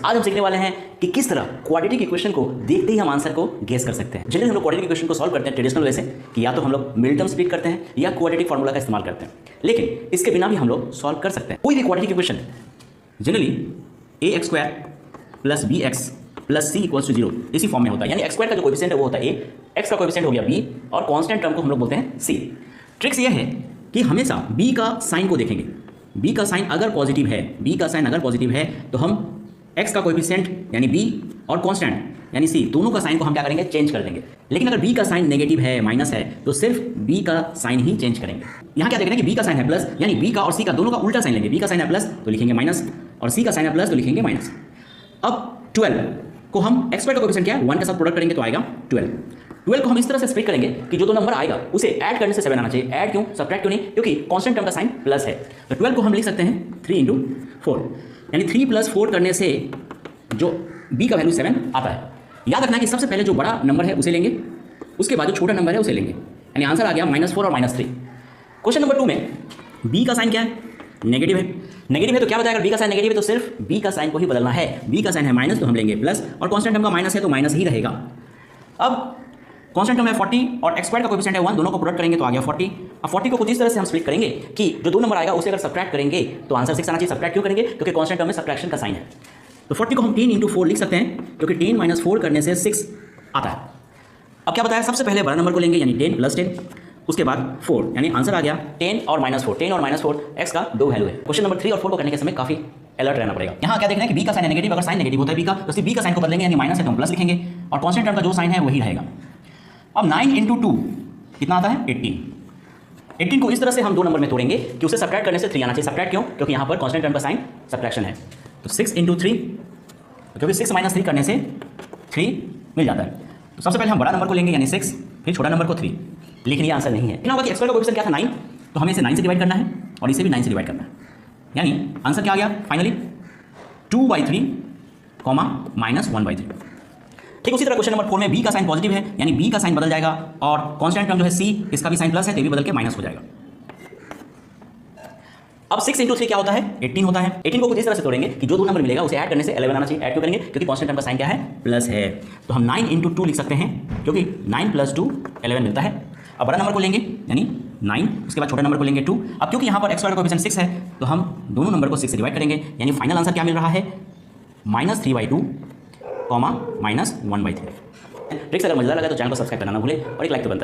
आज हम सीखने वाले हैं कि किस तरह क्वाड्रेटिक इक्वेशन को देखते ही हम आंसर को गेस कर सकते हैं। जनरली हम लोग क्वाड्रेटिक इक्वेशन को सॉल्व करते हैं ट्रेडिशनल वे से कि या तो हम लोग मिड टर्म स्प्लिट करते हैं या क्वाड्रेटिक फार्मूला का इस्तेमाल करते हैं, लेकिन इसके बिना भी हम लोग सॉल्व कर सकते हैं। कोई भी quadratic equation generally ax² + bx + c = 0 इसी फॉर्म में होता है, यानी x² का जो कोएफिशिएंट है वो होता है a, x का कोएफिशिएंट हो गया b और कांस्टेंट टर्म को हम लोग बोलते हैं c। ट्रिक्स ये है कि हमेशा b का साइन को देखेंगे। b का साइन अगर पॉजिटिव है, b का साइन अगर पॉजिटिव है तो हम x का कोएफिशिएंट यानी b और कांस्टेंट यानी c दोनों का साइन को हम क्या करेंगे, चेंज कर देंगे। लेकिन अगर b का साइन नेगेटिव है, माइनस है, तो सिर्फ b का साइन ही चेंज करेंगे। यहाँ क्या देख रहे हैं कि b का साइन है प्लस, यानी b का और c का दोनों का उल्टा साइन लेंगे। b का साइन है प्लस तो लिखेंगे माइनस और c का साइन है प्लस तो लिखेंगे माइनस। अब 12 को हम x² का कोएफिशिएंट क्या है 1 के साथ प्रोडक्ट करेंगे तो आएगा 12। 12 को हम इस तरह से स्प्लिट करेंगे कि जो दो नंबर आएगा उसे ऐड करने से 7 आना चाहिए। ऐड क्यों, सब्ट्रैक्ट क्यों नहीं, क्योंकि कांस्टेंट टर्म का साइन प्लस है। तो 12 को हम लिख सकते हैं 3 × 4, यानी 3 + 4 करने से जो b का वैल्यू 7 आता है। याद रखना है कि सबसे पहले जो बड़ा नंबर है उसे लेंगे, उसके बाद जो छोटा नंबर है उसे लेंगे, यानी आंसर आ गया -4 और -3। क्वेश्चन नंबर 2 में b का साइन क्या है, नेगेटिव है। नेगेटिव है तो क्या बताया, अगर b का साइन नेगेटिव है तो सिर्फ b का साइन को ही बदलना है। b का साइन है माइनस तो हम लेंगे प्लस, और कांस्टेंट टर्म का माइनस है तो माइनस ही रहेगा। अब कांस्टेंट टर्म है 40 और x² का कोएफिशिएंट है 1, दोनों को प्रोडक्ट करेंगे तो आ गया 40। अब 40 को कुछ इस तरह से हम स्प्लिट करेंगे कि जो दो नंबर आएगा उसे अगर सब्ट्रैक्ट करेंगे तो आंसर 6 आना चाहिए। सब्ट्रैक्ट क्यों करेंगे, क्योंकि कांस्टेंट टर्म में सब्ट्रैक्शन का साइन है। तो 40 को हम 10 × 4 लिख सकते हैं, क्योंकि 10 - 4 करने से 6 आता है। अब क्या बताया, सबसे पहले बड़ा नंबर को लेंगे यानी 10 + 10, उसके बाद 4, यानी आंसर आ गया 10 और -4। 10 और -4 x का दो वैल्यू है। क्वेश्चन नंबर 3 और 4 को करने के समय काफी अलर्ट रहना पड़ेगा। यहाँ क्या देखना है कि b का साइन है नेगेटिव, अगर साइन नेगेटिव होता है b का तो सिर्फ b का साइन को बदलेंगे, यानी माइनस है तो हम प्लस लिखेंगे, और कांस्टेंट टर्म का जो साइन है वही रहेगा। अब 9 × 2 कितना आता है 18। 18 को इस तरह से हम दो नंबर में तोड़ेंगे कि उसे सब्ट्रैक्ट करने से 3 आना चाहिए। सब्ट्रैक्ट क्यों, क्योंकि यहाँ पर कांस्टेंट टर्म का साइन सब्ट्रैक्शन है। तो 6 × 3, क्योंकि 6 - 3 करने से 3 मिल जाता है। तो सबसे पहले हम बड़ा नंबर को लेंगे यानी 6, फिर छोटा नंबर को 3, लेकिन ये आंसर नहीं है। होगा कि x² का कोएफिशिएंट क्या था 9, तो हमें इसे 9 से डिवाइड करना है और इसे भी 9 से डिवाइड करना है, यानी आंसर क्या आ गया फाइनली 2/3, -1/3। ठीक उसी तरह क्वेश्चन नंबर 4 में b का साइन पॉजिटिव है, यानी b का साइन बदल जाएगा, और कांस्टेंट टर्म जो है c इसका भी साइन प्लस है तो ये भी बदल के माइनस हो जाएगा। अब 6 × 3 क्या होता है 18 होता है। 18 को कुछ इस तरह से तोड़ेंगे कि जो दो नंबर मिलेगा उसे ऐड करने से 11 आना चाहिए। ऐड क्यों करेंगे, क्योंकि कांस्टेंट टर्म का साइन क्या है प्लस है। तो हम 9 × 2 लिख सकते हैं, क्योंकि 9 + 2 11 मिलता है। अब बड़ा नंबर को लेंगे यानी 9, उसके बाद छोटा नंबर को लेंगे 2। अब क्योंकि यहाँ पर x² का कोएफिशिएंट 6 है तो हम दोनों नंबर को 6 से डिवाइड करेंगे, यानी फाइनल आंसर क्या मिल रहा है -3/2, -1/3। ट्रिक्स अगर मजेदार लगा तो चैनल को सब्सक्राइब करना ना भूले और एक लाइक तो बनता है।